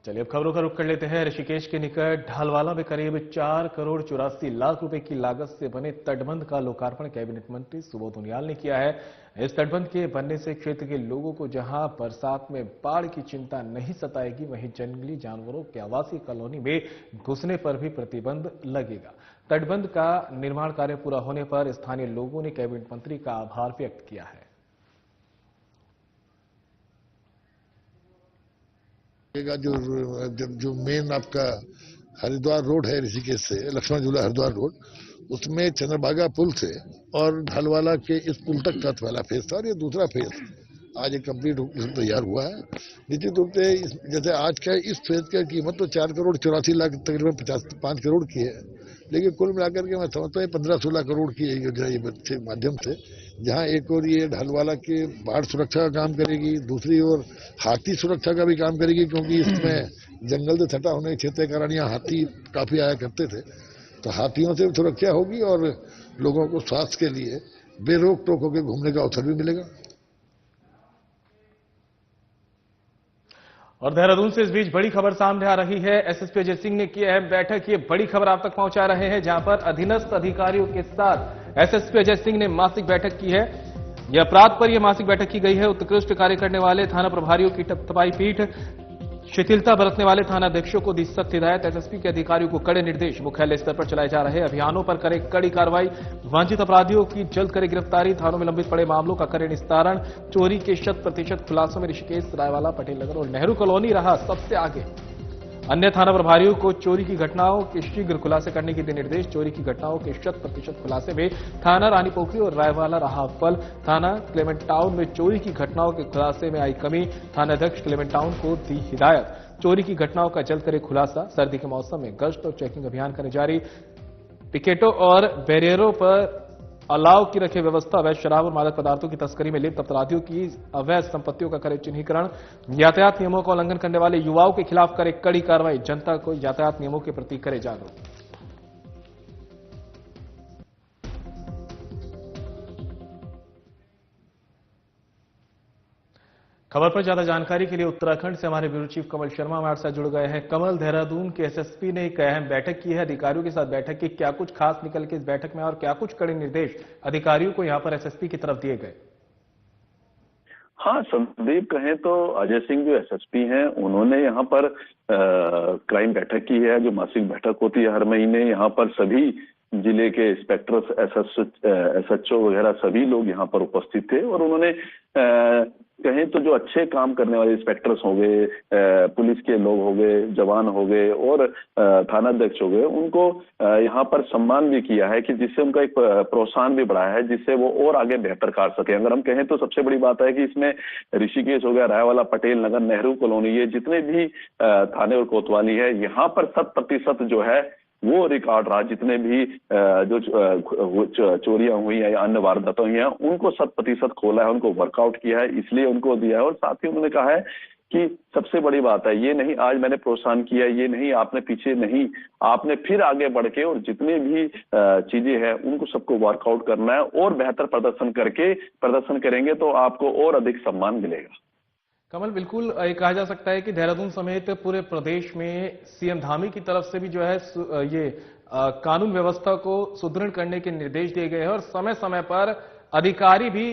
चलिए अब खबरों का रुख कर लेते हैं। ऋषिकेश के निकट ढालवाला में करीब 4 करोड़ 84 लाख रुपए की लागत से बने तटबंध का लोकार्पण कैबिनेट मंत्री सुबोध उनियाल ने किया है। इस तटबंध के बनने से क्षेत्र के लोगों को जहां बरसात में बाढ़ की चिंता नहीं सताएगी, वहीं जंगली जानवरों के आवासीय कॉलोनी में घुसने पर भी प्रतिबंध लगेगा। तटबंध का निर्माण कार्य पूरा होने पर स्थानीय लोगों ने कैबिनेट मंत्री का आभार व्यक्त किया है। जो मेन आपका हरिद्वार रोड है, ऋषिकेश से लक्ष्मण झूला हरिद्वार रोड, उसमें चंद्रभागा पुल से और ढालवाला के इस पुल तक का पहला फेज था और ये दूसरा फेज आज एक कंप्लीट तैयार हुआ है। निश्चित रूप से जैसे आज का इस फेज की कीमत तो 4 करोड़ 84 लाख तकरीबन 5 करोड़ की है, लेकिन कुल मिलाकर के मैं समझता हूँ 15-16 करोड़ की योजना ये माध्यम से, जहाँ एक और ये ढालवाला के बाढ़ सुरक्षा का काम करेगी, दूसरी ओर हाथी सुरक्षा का भी काम करेगी, क्योंकि इसमें जंगल से सटा होने के क्षेत्र के कारण यहाँ हाथी काफी आया करते थे, तो हाथियों से सुरक्षा होगी और लोगों को स्वास्थ्य के लिए बेरोक टोक होकर घूमने का अवसर भी मिलेगा। और देहरादून से इस बीच बड़ी खबर सामने आ रही है। एसएसपी अजय सिंह ने की अहम बैठक। ये बड़ी खबर आप तक पहुंचा रहे हैं, जहां पर अधीनस्थ अधिकारियों के साथ एसएसपी अजय सिंह ने मासिक बैठक की है। यह अपराध पर यह मासिक बैठक की गई है। उत्कृष्ट कार्य करने वाले थाना प्रभारियों की तपाई पीठ, शिथिलता बरतने वाले थानाध्यक्षों को दी सख्त हिदायत। एसएसपी के अधिकारियों को कड़े निर्देश। मुख्यालय स्तर पर चलाए जा रहे अभियानों पर करे कड़ी कार्रवाई। वांछित अपराधियों की जल्द करे गिरफ्तारी। थानों में लंबित पड़े मामलों का करे निस्तारण। चोरी के 100% खुलासों में ऋषिकेश, रायवाला, पटेल नगर और नेहरू कॉलोनी रहा सबसे आगे। अन्य थाना प्रभारियों को चोरी की घटनाओं के शीघ्र खुलासे करने के दिए निर्देश। चोरी की घटनाओं के 100% खुलासे में थाना रानी पोखरी और रायवाला रहा अव्वल। थाना क्लेमेंट टाउन में चोरी की घटनाओं के खुलासे में आई कमी। थानाध्यक्ष क्लेमेंट टाउन को दी हिदायत। चोरी की घटनाओं का जल्द करे खुलासा। सर्दी के मौसम में गश्त और चेकिंग अभियान करें जारी। पिकेटों और बैरियरों पर अलाव की रखे व्यवस्था। अवैध शराब और मादक पदार्थों की तस्करी में लिप्त अपराधियों की अवैध संपत्तियों का करे चिन्हीकरण। यातायात नियमों का उल्लंघन करने वाले युवाओं के खिलाफ करे कड़ी कार्रवाई। जनता को यातायात नियमों के प्रति करे जागरूक। खबर पर ज्यादा जानकारी के लिए उत्तराखंड से हमारे ब्यूरो चीफ कमल शर्मा हमारे साथ जुड़ गए हैं। कमल, देहरादून के एसएसपी ने एक अहम बैठक की है, अधिकारियों के साथ बैठक की। क्या कुछ खास निकल के इस बैठक में और क्या कुछ कड़े निर्देश अधिकारियों को यहां पर एसएसपी की तरफ दिए गए? हाँ संदीप, कहें तो अजय सिंह जो एसएसपी हैं, उन्होंने यहाँ पर क्राइम बैठक की है, जो मासिक बैठक होती है हर महीने। यहाँ पर सभी जिले के इंस्पेक्टर्स, एसएचओ वगैरह सभी लोग यहाँ पर उपस्थित थे और उन्होंने कहें तो जो अच्छे काम करने वाले इंस्पेक्टर्स हो गए, पुलिस के लोग हो गए, जवान हो गए और थानाध्यक्ष हो गए, उनको यहाँ पर सम्मान भी किया है कि जिससे उनका एक प्रोत्साहन भी बढ़ाया है, जिससे वो और आगे बेहतर कर सके। अगर हम कहें तो सबसे बड़ी बात है कि इसमें ऋषिकेश हो गया, रायवाला, पटेल नगर, नेहरू कॉलोनी, ये जितने भी थाने और कोतवाली है, यहाँ पर 100% जो है वो रिकॉर्ड रहा। जितने भी जो चोरियां हुई है या अन्य वारदातें हुई हैं, उनको 100% खोला है, उनको वर्कआउट किया है, इसलिए उनको दिया है। और साथ ही उन्होंने कहा है कि सबसे बड़ी बात है, ये नहीं आज मैंने प्रोत्साहन किया, ये नहीं आपने पीछे नहीं, आपने फिर आगे बढ़ के और जितनी भी चीजें हैं उनको सबको वर्कआउट करना है और बेहतर प्रदर्शन करेंगे तो आपको और अधिक सम्मान मिलेगा। कमल, बिल्कुल कहा जा सकता है कि देहरादून समेत पूरे प्रदेश में सीएम धामी की तरफ से भी जो है ये कानून व्यवस्था को सुदृढ़ करने के निर्देश दिए गए हैं और समय समय पर अधिकारी भी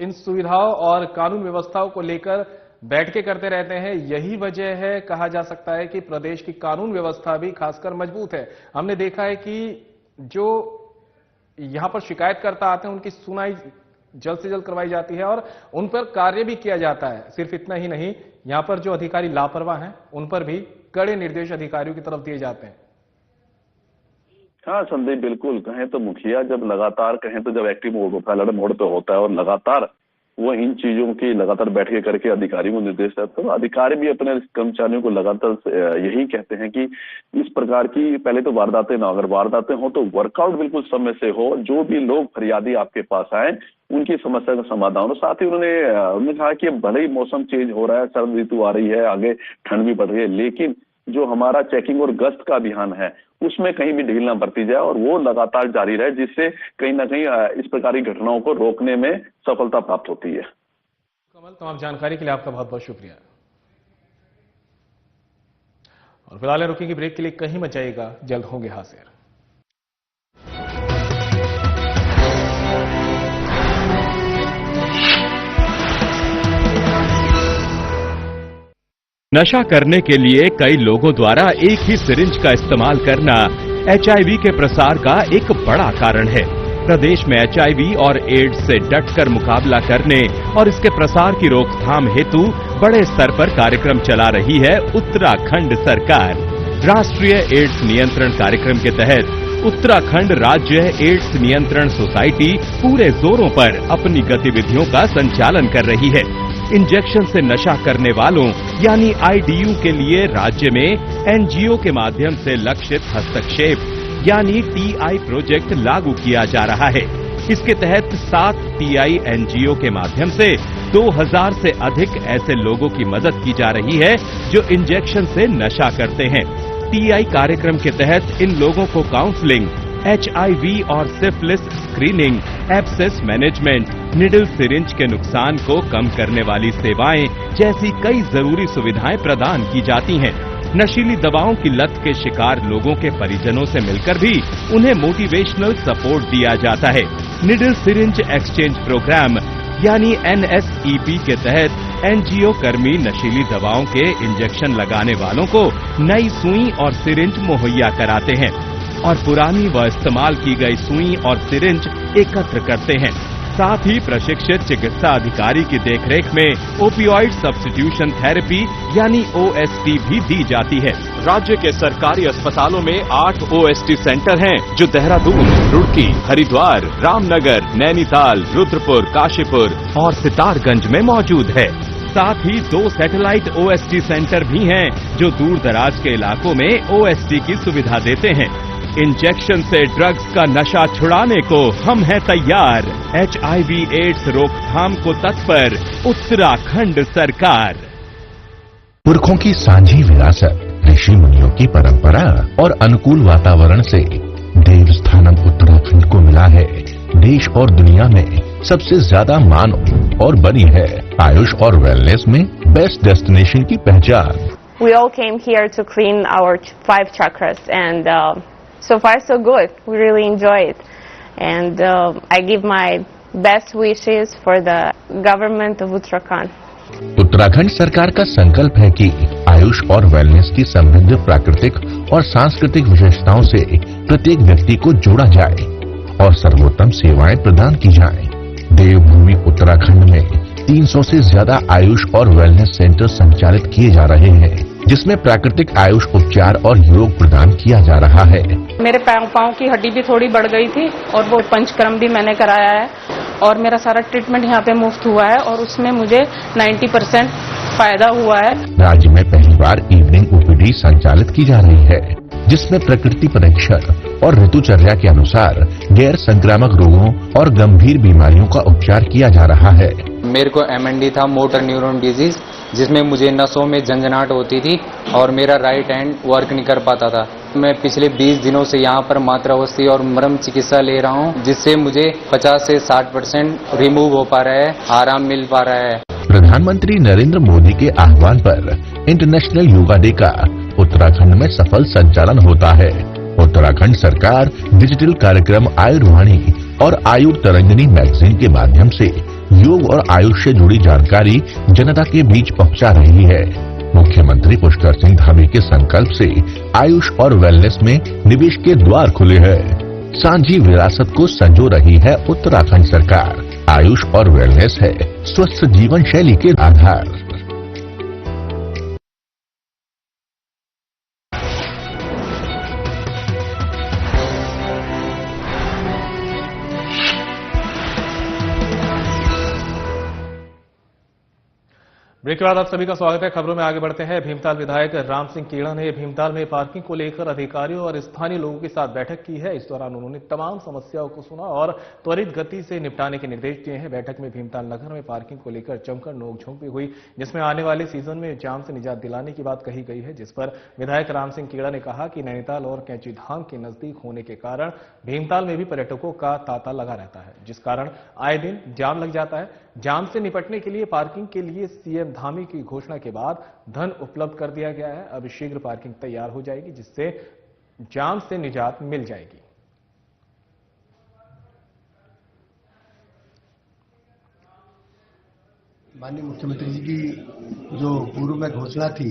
इन सुविधाओं और कानून व्यवस्थाओं को लेकर बैठकें करते रहते हैं। यही वजह है, कहा जा सकता है, कि प्रदेश की कानून व्यवस्था भी खासकर मजबूत है। हमने देखा है कि जो यहां पर शिकायतकर्ता आते हैं उनकी सुनवाई जल्द से जल्द करवाई जाती है और उन पर कार्य भी किया जाता है। सिर्फ इतना ही नहीं, यहां पर जो अधिकारी लापरवाह हैं उन पर भी कड़े निर्देश अधिकारियों की तरफ दिए जाते हैं। हाँ संदीप, बिल्कुल। कहें तो मुखिया जब लगातार जब एक्टिव मोड पे होता है और लगातार वो इन चीजों की लगातार बैठकें करके अधिकारियों को निर्देश देते हैं, तो अधिकारी भी अपने कर्मचारियों को लगातार यही कहते हैं कि इस प्रकार की पहले तो वारदातें ना, अगर वारदातें हो तो वर्कआउट बिल्कुल समय से हो, जो भी लोग फरियादी आपके पास आए उनकी समस्या का समाधान हो। साथ ही उन्होंने कहा कि भले ही मौसम चेंज हो रहा है, सर्द ऋतु आ रही है, आगे ठंड भी बढ़ रही है, लेकिन जो हमारा चेकिंग और गश्त का अभियान है उसमें कहीं भी ढील ना बरती जाए और वो लगातार जारी रहे, जिससे कहीं ना कहीं इस प्रकार की घटनाओं को रोकने में सफलता प्राप्त होती है। कमल, तमाम जानकारी के लिए आपका बहुत बहुत शुक्रिया। और फिलहाल रुकेंगे ब्रेक के लिए, कहीं मत जाइएगा, जल्द होंगे हाजिर। नशा करने के लिए कई लोगों द्वारा एक ही सिरिंज का इस्तेमाल करना HIV के प्रसार का एक बड़ा कारण है। प्रदेश में HIV और एड्स से डटकर मुकाबला करने और इसके प्रसार की रोकथाम हेतु बड़े स्तर पर कार्यक्रम चला रही है उत्तराखंड सरकार। राष्ट्रीय एड्स नियंत्रण कार्यक्रम के तहत उत्तराखंड राज्य एड्स नियंत्रण सोसाइटी पूरे जोरों पर अपनी गतिविधियों का संचालन कर रही है। इंजेक्शन से नशा करने वालों यानी IDU के लिए राज्य में NGO के माध्यम से लक्षित हस्तक्षेप यानी TI प्रोजेक्ट लागू किया जा रहा है। इसके तहत 7 TI NGO के माध्यम से 2000 से अधिक ऐसे लोगों की मदद की जा रही है जो इंजेक्शन से नशा करते हैं। TI कार्यक्रम के तहत इन लोगों को काउंसलिंग, HIV और syphilis screening, abscess management, needle syringe के नुकसान को कम करने वाली सेवाएं जैसी कई जरूरी सुविधाएं प्रदान की जाती हैं। नशीली दवाओं की लत के शिकार लोगों के परिजनों से मिलकर भी उन्हें मोटिवेशनल सपोर्ट दिया जाता है। निडल सिरिंज एक्सचेंज प्रोग्राम यानी NSEP के तहत NGO कर्मी नशीली दवाओं के इंजेक्शन लगाने वालों को नई सुई और सिरिंज मुहैया कराते हैं और पुरानी व इस्तेमाल की गई सुई और सिरिंज एकत्र करते हैं। साथ ही प्रशिक्षित चिकित्सा अधिकारी की देखरेख में ओपियोइड सब्स्टिट्यूशन थेरेपी यानी OST भी दी जाती है। राज्य के सरकारी अस्पतालों में 8 OST सेंटर हैं जो देहरादून, रुड़की, हरिद्वार, रामनगर, नैनीताल, रुद्रपुर, काशीपुर और सितारगंज में मौजूद है। साथ ही 2 सैटेलाइट OST सेंटर भी हैं जो दूर दराज के इलाकों में OST की सुविधा देते हैं। इंजेक्शन से ड्रग्स का नशा छुड़ाने को हम हैं तैयार। HIV एड्स रोकथाम को तत्पर उत्तराखंड सरकार। पुरखों की सांझी विरासत, ऋषि मुनियों की परंपरा और अनुकूल वातावरण से देवस्थानम उत्तराखंड को मिला है देश और दुनिया में सबसे ज्यादा मान और बनी है आयुष और वेलनेस में बेस्ट डेस्टिनेशन की पहचान। We all came here to clean our 5 chakras and so far so good. We really enjoy it and I give my best wishes for the government of Uttarakhand. Uttarakhand सरकार का संकल्प है कि आयुष और wellness की समृद्ध प्राकृतिक और सांस्कृतिक विशेषताओं से प्रत्येक व्यक्ति को जोड़ा जाए और सर्वोत्तम सेवाएं प्रदान की जाएं। देवभूमि उत्तराखंड में 300 से ज्यादा आयुष और वेलनेस सेंटर संचालित किए जा रहे हैं जिसमें प्राकृतिक आयुष उपचार और योग प्रदान किया जा रहा है। मेरे पाँव की हड्डी भी थोड़ी बढ़ गई थी और वो पंचकर्म भी मैंने कराया है और मेरा सारा ट्रीटमेंट यहाँ पे मुफ्त हुआ है और उसमें मुझे 90% फायदा हुआ है। राज्य में पहली बार इवनिंग OPD संचालित की जा रही है जिसमें प्रकृति परीक्षण और ऋतुचर्या के अनुसार गैर संक्रामक रोगों और गंभीर बीमारियों का उपचार किया जा रहा है। मेरे को MND था, मोटर न्यूरॉन डिजीज, जिसमें मुझे नसों में झंझनाहट होती थी और मेरा राइट हैंड वर्क नहीं कर पाता था। मैं पिछले 20 दिनों से यहाँ पर मात्रावस्थी और मरम चिकित्सा ले रहा हूँ जिससे मुझे 50 से 60% रिमूव हो पा रहा है, आराम मिल पा रहा है। प्रधानमंत्री नरेंद्र मोदी के आह्वान पर इंटरनेशनल योगा डे का उत्तराखंड में सफल संचालन होता है। उत्तराखंड सरकार डिजिटल कार्यक्रम आयुर्वाणी और आयुर तरंगिनी मैगजीन के माध्यम से योग और आयुष से जुड़ी जानकारी जनता के बीच पहुंचा रही है। मुख्यमंत्री पुष्कर सिंह धामी के संकल्प से आयुष और वेलनेस में निवेश के द्वार खुले हैं। सांझी विरासत को संजो रही है उत्तराखंड सरकार। आयुष और वेलनेस है स्वस्थ जीवन शैली के आधार। ब्रेक के बाद आप सभी का स्वागत है। खबरों में आगे बढ़ते हैं। भीमताल विधायक राम सिंह कीड़ा ने भीमताल में पार्किंग को लेकर अधिकारियों और स्थानीय लोगों के साथ बैठक की है। इस दौरान उन्होंने तमाम समस्याओं को सुना और त्वरित गति से निपटाने के निर्देश दिए हैं। बैठक में भीमताल नगर में पार्किंग को लेकर जमकर नोकझोंक भी हुई जिसमें आने वाले सीजन में जाम से निजात दिलाने की बात कही गई है, जिस पर विधायक राम सिंह कीड़ा ने कहा कि नैनीताल और कैंची धाम के नजदीक होने के कारण भीमताल में भी पर्यटकों का तांता लगा रहता है जिस कारण आए दिन जाम लग जाता है। जाम से निपटने के लिए पार्किंग के लिए CM धामी की घोषणा के बाद धन उपलब्ध कर दिया गया है। अब शीघ्र पार्किंग तैयार हो जाएगी, जिससे जाम से निजात मिल जाएगी। माननीय मुख्यमंत्री जी की जो पूर्व में घोषणा थी,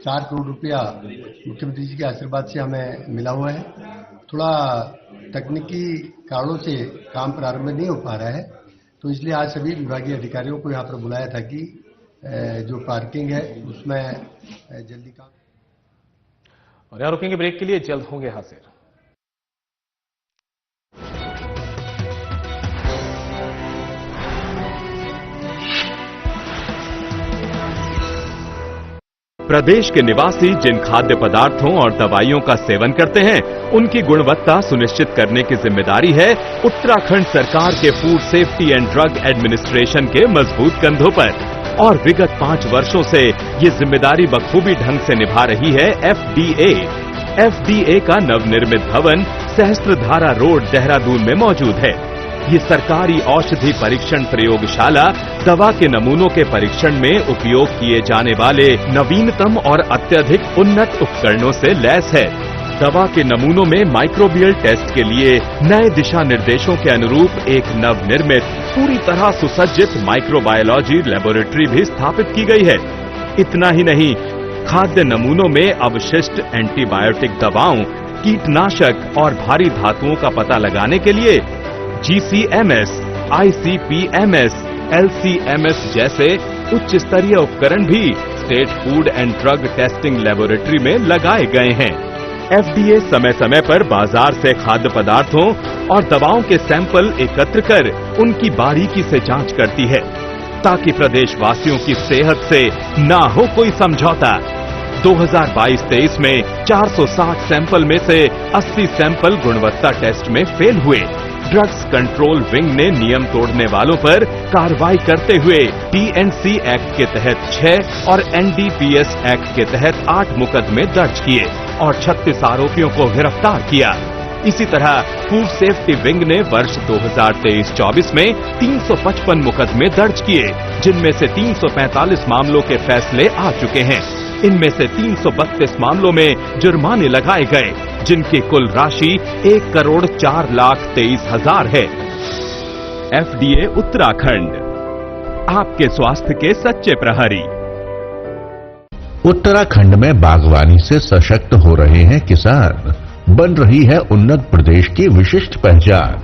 4 करोड़ रुपया मुख्यमंत्री जी के आशीर्वाद से हमें मिला हुआ है। थोड़ा तकनीकी कारणों से काम प्रारंभ नहीं हो पा रहा है, तो इसलिए आज सभी विभागीय अधिकारियों को यहाँ पर बुलाया था कि जो पार्किंग है उसमें जल्दी काम। और यहाँ रुकेंगे ब्रेक के लिए, जल्द होंगे हाजिर। प्रदेश के निवासी जिन खाद्य पदार्थों और दवाइयों का सेवन करते हैं, उनकी गुणवत्ता सुनिश्चित करने की जिम्मेदारी है उत्तराखंड सरकार के food safety and drug administration के मजबूत कंधों पर। और विगत 5 वर्षों से ये जिम्मेदारी बखूबी ढंग से निभा रही है FDA। FDA का नवनिर्मित भवन सहस्त्रधारा रोड, देहरादून में मौजूद है। ये सरकारी औषधि परीक्षण प्रयोगशाला दवा के नमूनों के परीक्षण में उपयोग किए जाने वाले नवीनतम और अत्यधिक उन्नत उपकरणों से लैस है। दवा के नमूनों में माइक्रोबियल टेस्ट के लिए नए दिशा निर्देशों के अनुरूप एक नवनिर्मित, पूरी तरह सुसज्जित माइक्रोबायोलॉजी लेबोरेटरी भी स्थापित की गई है। इतना ही नहीं, खाद्य नमूनों में अवशिष्ट एंटीबायोटिक दवाओं, कीटनाशक और भारी धातुओं का पता लगाने के लिए GCMS, ICP-MS, LC-MS जैसे उच्च स्तरीय उपकरण भी state food and drug testing laboratory में लगाए गए हैं। FDA समय समय पर बाजार से खाद्य पदार्थों और दवाओं के सैंपल एकत्र कर उनकी बारीकी से जांच करती है, ताकि प्रदेशवासियों की सेहत से ना हो कोई समझौता। 2022-23 में 460 सैंपल में से 80 सैंपल गुणवत्ता टेस्ट में फेल हुए। ड्रग्स कंट्रोल विंग ने नियम तोड़ने वालों पर कार्रवाई करते हुए TNC एक्ट के तहत 6 और NDPS एक्ट के तहत 8 मुकदमे दर्ज किए और 36 आरोपियों को गिरफ्तार किया। इसी तरह फूड सेफ्टी विंग ने वर्ष 2023-24 में 355 मुकदमे दर्ज किए, जिनमें से 345 मामलों के फैसले आ चुके हैं। इनमें से 332 मामलों में जुर्माने लगाए गए, जिनकी कुल राशि 1,04,23,000 है। FDA उत्तराखंड, आपके स्वास्थ्य के सच्चे प्रहरी। उत्तराखंड में बागवानी से सशक्त हो रहे हैं किसान, बन रही है उन्नत प्रदेश की विशिष्ट पहचान।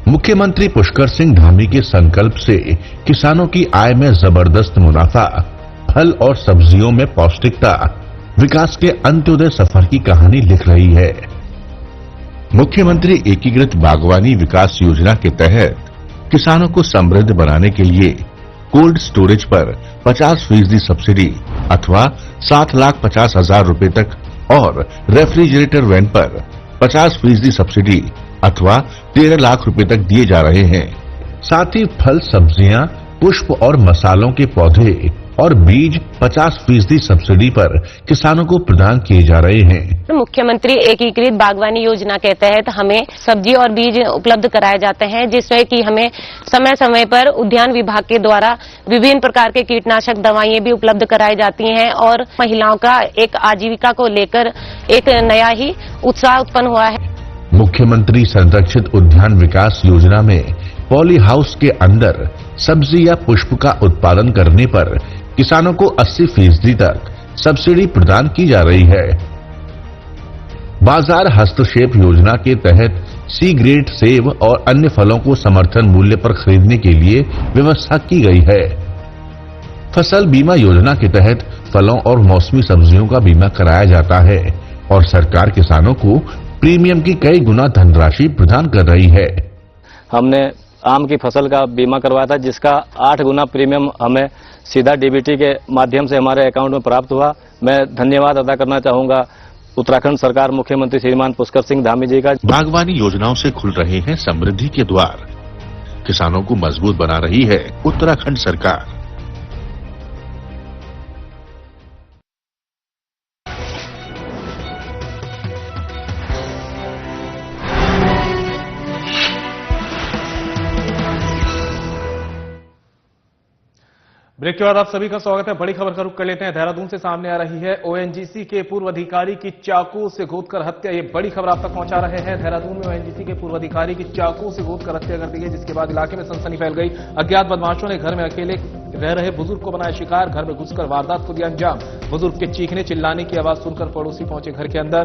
मुख्यमंत्री पुष्कर सिंह धामी के संकल्प से किसानों की आय में जबरदस्त मुनाफा, फल और सब्जियों में पौष्टिकता, विकास के अंत्योदय सफर की कहानी लिख रही है। मुख्यमंत्री एकीकृत बागवानी विकास योजना के तहत किसानों को समृद्ध बनाने के लिए कोल्ड स्टोरेज पर 50% सब्सिडी अथवा 7,50,000 रुपए तक और रेफ्रिजरेटर वैन पर 50% सब्सिडी अथवा 13 लाख रुपए तक दिए जा रहे हैं। साथ ही फल, सब्जियां, पुष्प और मसालों के पौधे और बीज 50% सब्सिडी पर किसानों को प्रदान किए जा रहे हैं। मुख्यमंत्री एकीकृत बागवानी योजना के तहत हमें सब्जी और बीज उपलब्ध कराए जाते हैं, जिसमें कि हमें समय समय पर उद्यान विभाग के द्वारा विभिन्न प्रकार के कीटनाशक दवाइयां भी उपलब्ध कराई जाती हैं और महिलाओं का एक आजीविका को लेकर एक नया ही उत्साह उत्पन्न हुआ है। मुख्यमंत्री संरक्षित उद्यान विकास योजना में पॉली हाउस के अंदर सब्जी या पुष्प का उत्पादन करने पर किसानों को 80% तक सब्सिडी प्रदान की जा रही है। बाजार हस्तक्षेप योजना के तहत सी ग्रेड सेब और अन्य फलों को समर्थन मूल्य पर खरीदने के लिए व्यवस्था की गई है। फसल बीमा योजना के तहत फलों और मौसमी सब्जियों का बीमा कराया जाता है और सरकार किसानों को प्रीमियम की कई गुना धनराशि प्रदान कर रही है। हमने आम की फसल का बीमा करवाया था, जिसका 8 गुना प्रीमियम हमें सीधा DBT के माध्यम से हमारे अकाउंट में प्राप्त हुआ। मैं धन्यवाद अदा करना चाहूंगा उत्तराखंड सरकार, मुख्यमंत्री श्रीमान पुष्कर सिंह धामी जी का। बागवानी योजनाओं से खुल रहे हैं समृद्धि के द्वार, किसानों को मजबूत बना रही है उत्तराखंड सरकार। ब्रेक के बाद आप सभी का स्वागत है। बड़ी खबर का रुख कर लेते हैं। देहरादून से सामने आ रही है ओएनजीसी के पूर्व अधिकारी की चाकू से गोदकर हत्या। ये बड़ी खबर आप तक पहुंचा रहे हैं। देहरादून में ओएनजीसी के पूर्व अधिकारी की चाकू से गोदकर हत्या कर दी गई, जिसके बाद इलाके में सनसनी फैल गई। अज्ञात बदमाशों ने घर में अकेले रह रहे बुजुर्ग को बनाया शिकार। घर में घुसकर वारदात को दिया अंजाम। बुजुर्ग के चीखने चिल्लाने की आवाज सुनकर पड़ोसी पहुंचे घर के अंदर।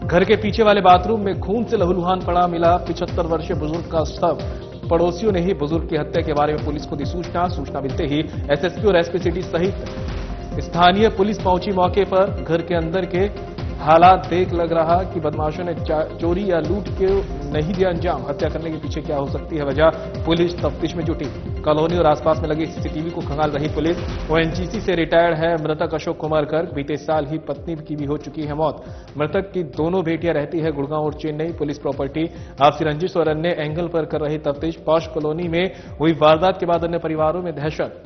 घर के पीछे वाले बाथरूम में खून से लहूलुहान पड़ा मिला 75 वर्षीय बुजुर्ग का शव। पड़ोसियों ने ही बुजुर्ग की हत्या के बारे में पुलिस को दी सूचना मिलते ही एसएसपी और एसपी सिटी सहित स्थानीय पुलिस पहुंची मौके पर। घर के अंदर के हालात देख लग रहा कि बदमाशों ने चोरी या लूट के नहीं दिया अंजाम। हत्या करने के पीछे क्या हो सकती है वजह, पुलिस तफ्तीश में जुटी। कॉलोनी और आसपास में लगी सीसीटीवी को खंगाल रही पुलिस। ओएनजीसी से रिटायर्ड है मृतक अशोक कुमार गर्ग। बीते साल ही पत्नी की भी हो चुकी है मौत। मृतक की दोनों बेटियां रहती है गुड़गांव और चेन्नई। पुलिस प्रॉपर्टी आपसी रंजिश और अन्य एंगल पर कर रही तफ्तीश। पॉश कॉलोनी में हुई वारदात के बाद अन्य परिवारों में दहशत।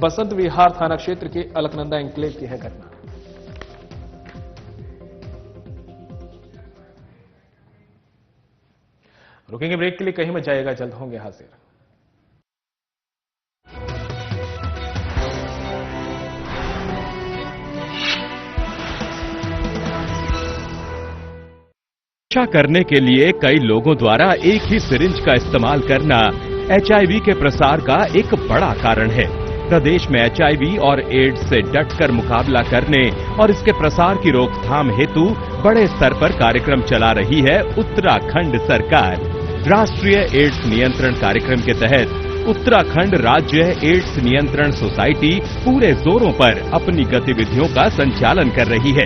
बसंत विहार थाना क्षेत्र के अलकनंदा एन्क्लेव की है घटना। रुकेंगे ब्रेक के लिए, कहीं मत जाएगा, जल्द होंगे हाजिर। नशा करने के लिए कई लोगों द्वारा एक ही सिरिंज का इस्तेमाल करना एचआईवी के प्रसार का एक बड़ा कारण है। प्रदेश में एचआईवी और एड्स से डटकर मुकाबला करने और इसके प्रसार की रोकथाम हेतु बड़े स्तर पर कार्यक्रम चला रही है उत्तराखंड सरकार। राष्ट्रीय एड्स नियंत्रण कार्यक्रम के तहत उत्तराखंड राज्य एड्स नियंत्रण सोसाइटी पूरे जोरों पर अपनी गतिविधियों का संचालन कर रही है।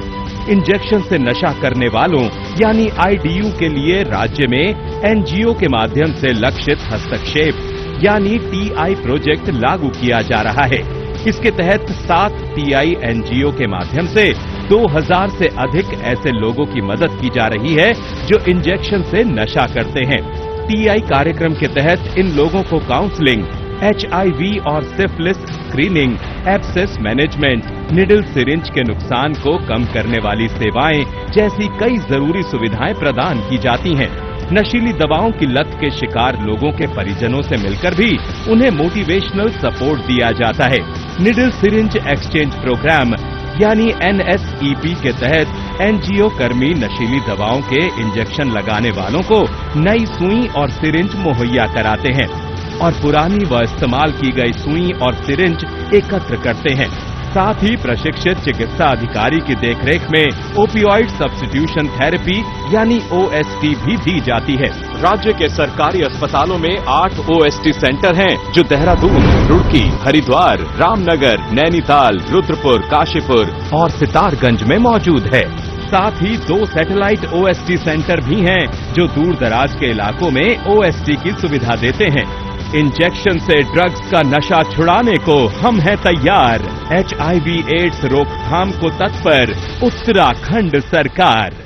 इंजेक्शन से नशा करने वालों यानी आईडीयू के लिए राज्य में एनजीओ के माध्यम से लक्षित हस्तक्षेप यानी टीआई प्रोजेक्ट लागू किया जा रहा है। इसके तहत 7 टीआई एनजीओ के माध्यम से 2000 से अधिक ऐसे लोगों की मदद की जा रही है जो इंजेक्शन से नशा करते हैं। टीआई कार्यक्रम के तहत इन लोगों को काउंसलिंग, एचआईवी और syphilis screening, abscess management, needle syringe के नुकसान को कम करने वाली सेवाएं जैसी कई जरूरी सुविधाएं प्रदान की जाती हैं। नशीली दवाओं की लत के शिकार लोगों के परिजनों से मिलकर भी उन्हें मोटिवेशनल सपोर्ट दिया जाता है। निडल सिरिंज एक्सचेंज प्रोग्राम यानी एनएसईपी के तहत एनजीओ कर्मी नशीली दवाओं के इंजेक्शन लगाने वालों को नई सुई और सिरिंज मुहैया कराते हैं और पुरानी व इस्तेमाल की गई सुई और सिरिंज एकत्र करते हैं। साथ ही प्रशिक्षित चिकित्सा अधिकारी की देखरेख में ओपियोइड सब्स्टिट्यूशन थेरेपी यानी ओएसटी भी दी जाती है। राज्य के सरकारी अस्पतालों में 8 ओएसटी सेंटर हैं जो देहरादून, रुड़की, हरिद्वार, रामनगर, नैनीताल, रुद्रपुर, काशीपुर और सितारगंज में मौजूद है। साथ ही 2 सैटेलाइट ओएसटी सेंटर भी हैं जो दूर दराज के इलाकों में ओएसटी की सुविधा देते हैं। इंजेक्शन से ड्रग्स का नशा छुड़ाने को हम हैं तैयार। एचआईवी एड्स रोकथाम को तत्पर उत्तराखंड सरकार।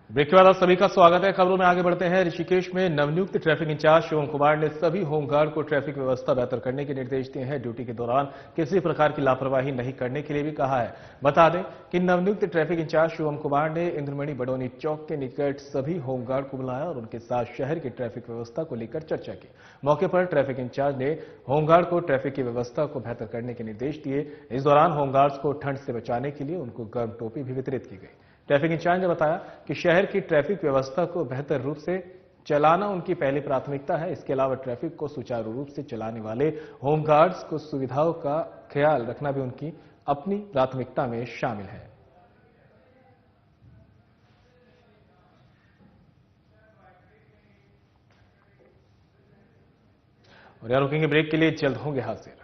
ब्रेक के बाद आप सभी का स्वागत है। खबरों में आगे बढ़ते हैं। ऋषिकेश में नवनियुक्त ट्रैफिक इंचार्ज शिवम कुमार ने सभी होमगार्ड को ट्रैफिक व्यवस्था बेहतर करने के निर्देश दिए हैं। ड्यूटी के दौरान किसी प्रकार की लापरवाही नहीं करने के लिए भी कहा है। बता दें कि नवनियुक्त ट्रैफिक इंचार्ज शिवम कुमार ने इंद्रमणि बडोनी चौक के निकट सभी होमगार्ड को बुलाया और उनके साथ शहर की ट्रैफिक व्यवस्था को लेकर चर्चा की। मौके पर ट्रैफिक इंचार्ज ने होमगार्ड को ट्रैफिक की व्यवस्था को बेहतर करने के निर्देश दिए। इस दौरान होमगार्ड्स को ठंड से बचाने के लिए उनको गर्म टोपी भी वितरित की गई। ट्रैफिक इंचार्ज ने बताया कि शहर की ट्रैफिक व्यवस्था को बेहतर रूप से चलाना उनकी पहली प्राथमिकता है। इसके अलावा ट्रैफिक को सुचारू रूप से चलाने वाले होमगार्ड्स को सुविधाओं का ख्याल रखना भी उनकी अपनी प्राथमिकता में शामिल है। और यहाँ रुकेंगे ब्रेक के लिए, जल्द होंगे हाजिर।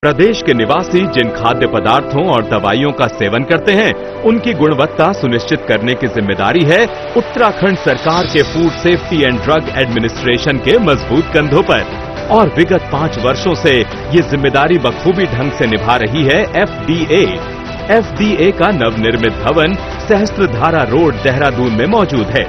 प्रदेश के निवासी जिन खाद्य पदार्थों और दवाइयों का सेवन करते हैं उनकी गुणवत्ता सुनिश्चित करने की जिम्मेदारी है उत्तराखंड सरकार के food safety and drug administration के मजबूत कंधों पर। और विगत 5 वर्षों से ये जिम्मेदारी बखूबी ढंग से निभा रही है एफडीए। एफडीए का नवनिर्मित भवन सहस्त्रधारा रोड देहरादून में मौजूद है।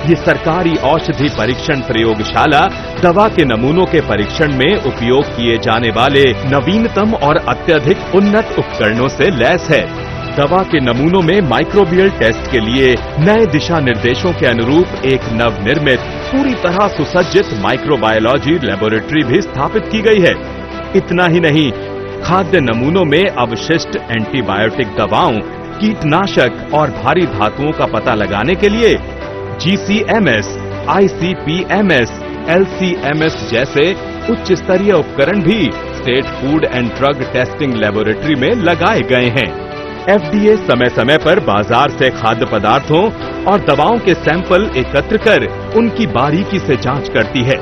ये सरकारी औषधि परीक्षण प्रयोगशाला दवा के नमूनों के परीक्षण में उपयोग किए जाने वाले नवीनतम और अत्यधिक उन्नत उपकरणों से लैस है। दवा के नमूनों में माइक्रोबियल टेस्ट के लिए नए दिशा निर्देशों के अनुरूप एक नवनिर्मित पूरी तरह सुसज्जित माइक्रोबायोलॉजी लेबोरेटरी भी स्थापित की गई है। इतना ही नहीं, खाद्य नमूनों में अवशिष्ट एंटीबायोटिक दवाओं, कीटनाशक और भारी धातुओं का पता लगाने के लिए GCMS, ICP-MS, LC-MS जैसे उच्च स्तरीय उपकरण भी state food and drug testing laboratory में लगाए गए हैं। FDA समय समय पर बाजार से खाद्य पदार्थों और दवाओं के सैंपल एकत्र कर उनकी बारीकी से जांच करती है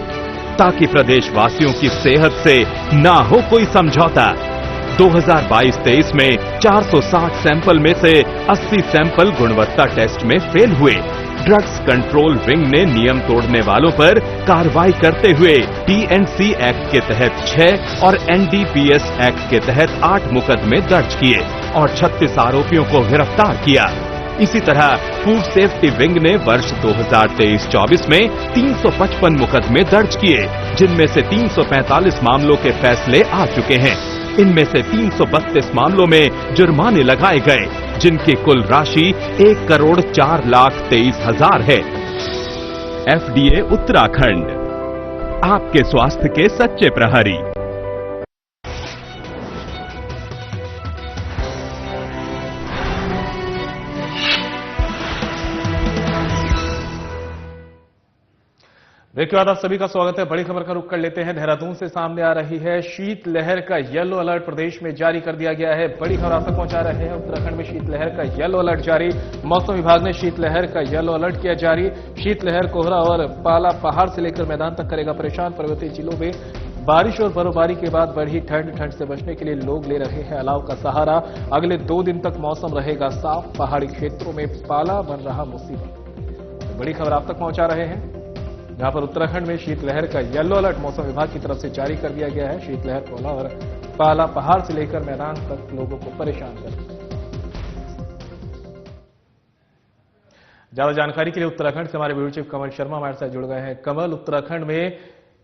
ताकि प्रदेशवासियों की सेहत से ना हो कोई समझौता। 2022-23 में 460 सैंपल में से 80 सैंपल गुणवत्ता टेस्ट में फेल हुए। ड्रग्स कंट्रोल विंग ने नियम तोड़ने वालों पर कार्रवाई करते हुए TNC एक्ट के तहत 6 और NDPS एक्ट के तहत 8 मुकदमे दर्ज किए और 36 आरोपियों को गिरफ्तार किया। इसी तरह फूड सेफ्टी विंग ने वर्ष 2023-24 में 355 मुकदमे दर्ज किए, जिनमें से 345 मामलों के फैसले आ चुके हैं। इनमें से 332 मामलों में जुर्माने लगाए गए, जिनकी कुल राशि 1,04,23,000 है। FDA उत्तराखंड, आपके स्वास्थ्य के सच्चे प्रहरी। ब्रेक के बाद आप सभी का स्वागत है। बड़ी खबर का रुख कर लेते हैं। देहरादून से सामने आ रही है शीतलहर का येलो अलर्ट प्रदेश में जारी कर दिया गया है। बड़ी खबर आप तक पहुंचा रहे हैं। उत्तराखंड में शीतलहर का येलो अलर्ट जारी। मौसम विभाग ने शीतलहर का येलो अलर्ट किया जारी। शीतलहर कोहरा और पाला पहाड़ से लेकर मैदान तक करेगा परेशान। पर्वतीय जिलों में बारिश और बर्फबारी के बाद बढ़ी ठंड से बचने के लिए लोग ले रहे हैं अलाव का सहारा। अगले 2 दिन तक मौसम रहेगा साफ। पहाड़ी क्षेत्रों में पाला बन रहा मुसीबत। बड़ी खबर आप तक पहुंचा रहे हैं, जहां पर उत्तराखंड में शीतलहर का येलो अलर्ट मौसम विभाग की तरफ से जारी कर दिया गया है। शीतलहर कोहरा और पाला पहाड़ से लेकर मैदान तक लोगों को परेशान कर। ज्यादा जानकारी के लिए उत्तराखंड से हमारे ब्यूरो चीफ कमल शर्मा हमारे साथ जुड़ गए हैं। कमल, उत्तराखंड में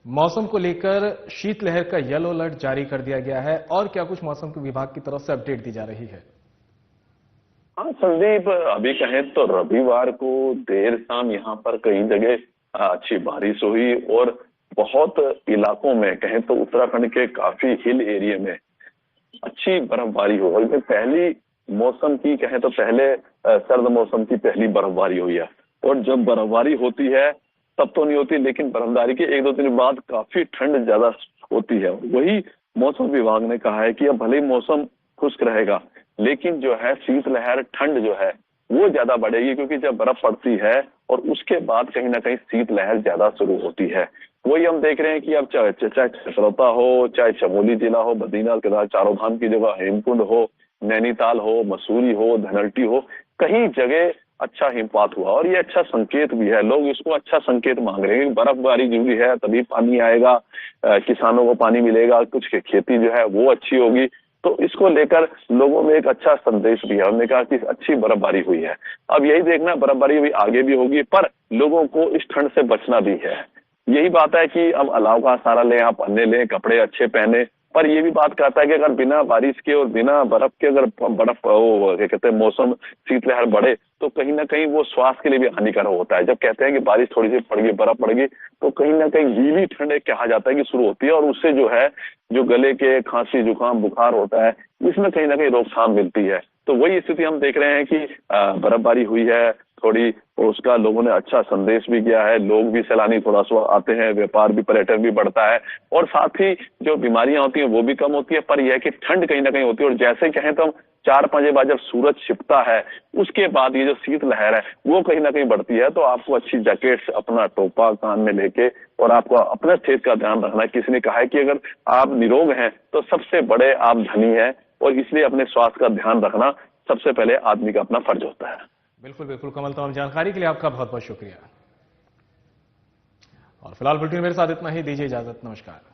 मौसम को लेकर शीतलहर का येलो अलर्ट जारी कर दिया गया है और क्या कुछ मौसम विभाग की तरफ से अपडेट दी जा रही है? हाँ संदीप, अभी कहें तो रविवार को देर शाम यहाँ पर कई जगह अच्छी बारिश हुई और बहुत इलाकों में कहें तो उत्तराखंड के काफी हिल एरिया में अच्छी बर्फबारी हो। और पहली मौसम की कहें तो पहले सर्द मौसम की पहली बर्फबारी हुई है। और जब बर्फबारी होती है तब तो नहीं होती, लेकिन बर्फबारी के 1-2 दिन बाद काफी ठंड ज्यादा होती है। वही मौसम विभाग ने कहा है कि अब भले ही मौसम खुश्क रहेगा, लेकिन जो है शीतलहर ठंड जो है वो ज्यादा बढ़ेगी, क्योंकि जब बर्फ पड़ती है और उसके बाद कहीं ना कहीं शीतलहर ज्यादा शुरू होती है। वही हम देख रहे हैं कि अब चाहे चकरौता हो, चाहे चमोली जिला हो, बद्रीनाथ केदार चारों धाम की जगह हेमकुंड हो, नैनीताल हो, मसूरी हो, धनल्टी हो, कहीं जगह अच्छा हिमपात हुआ और ये अच्छा संकेत भी है। लोग इसको अच्छा संकेत मांग रहे हैं। बर्फबारी जरूरी है, तभी पानी आएगा, किसानों को पानी मिलेगा, कुछ खेती जो है वो अच्छी होगी। तो इसको लेकर लोगों में एक अच्छा संदेश भी है। हमने कहा कि अच्छी बर्फबारी हुई है। अब यही देखना बर्फबारी भी आगे भी होगी, पर लोगों को इस ठंड से बचना भी है। यही बात है कि अब अलाव का सहारा लें, आप अन्य लें, कपड़े अच्छे पहने। पर ये भी बात कहता है कि अगर बिना बारिश के और बिना बर्फ के अगर बर्फ क्या कहते हैं मौसम शीतलहर बढ़े तो कहीं ना कहीं वो स्वास्थ्य के लिए भी हानिकारक होता है। जब कहते हैं कि बारिश थोड़ी सी पड़ गई, बर्फ पड़ गई, तो कहीं ना कहीं गीली ठंड कहा जाता है कि शुरू होती है और उससे जो है जो गले के खांसी जुकाम बुखार होता है इसमें कहीं ना कहीं रोकथाम मिलती है। तो वही स्थिति हम देख रहे हैं कि बर्फबारी हुई है थोड़ी, उसका लोगों ने अच्छा संदेश भी किया है। लोग भी सैलानी थोड़ा सा आते हैं, व्यापार भी, पर्यटन भी बढ़ता है और साथ ही जो बीमारियां होती हैं वो भी कम होती है। पर यह कि ठंड कहीं ना कहीं होती है और जैसे कहें तो हम 4-5 बाद जब सूरज छिपता है उसके बाद ये जो शीतलहर है वो कहीं ना कहीं बढ़ती है। तो आपको अच्छी जैकेट्स, अपना टोपा कान में लेके और आपको अपने सेहत का ध्यान रखना है। किसी ने कहा है कि अगर आप निरोग हैं तो सबसे बड़े आप धनी हैं और इसलिए अपने स्वास्थ्य का ध्यान रखना सबसे पहले आदमी का अपना फर्ज होता है। बिल्कुल बिल्कुल कमल, तमाम जानकारी के लिए आपका बहुत बहुत शुक्रिया। और फिलहाल बुलेटिन मेरे साथ इतना ही, दीजिए इजाजत, नमस्कार।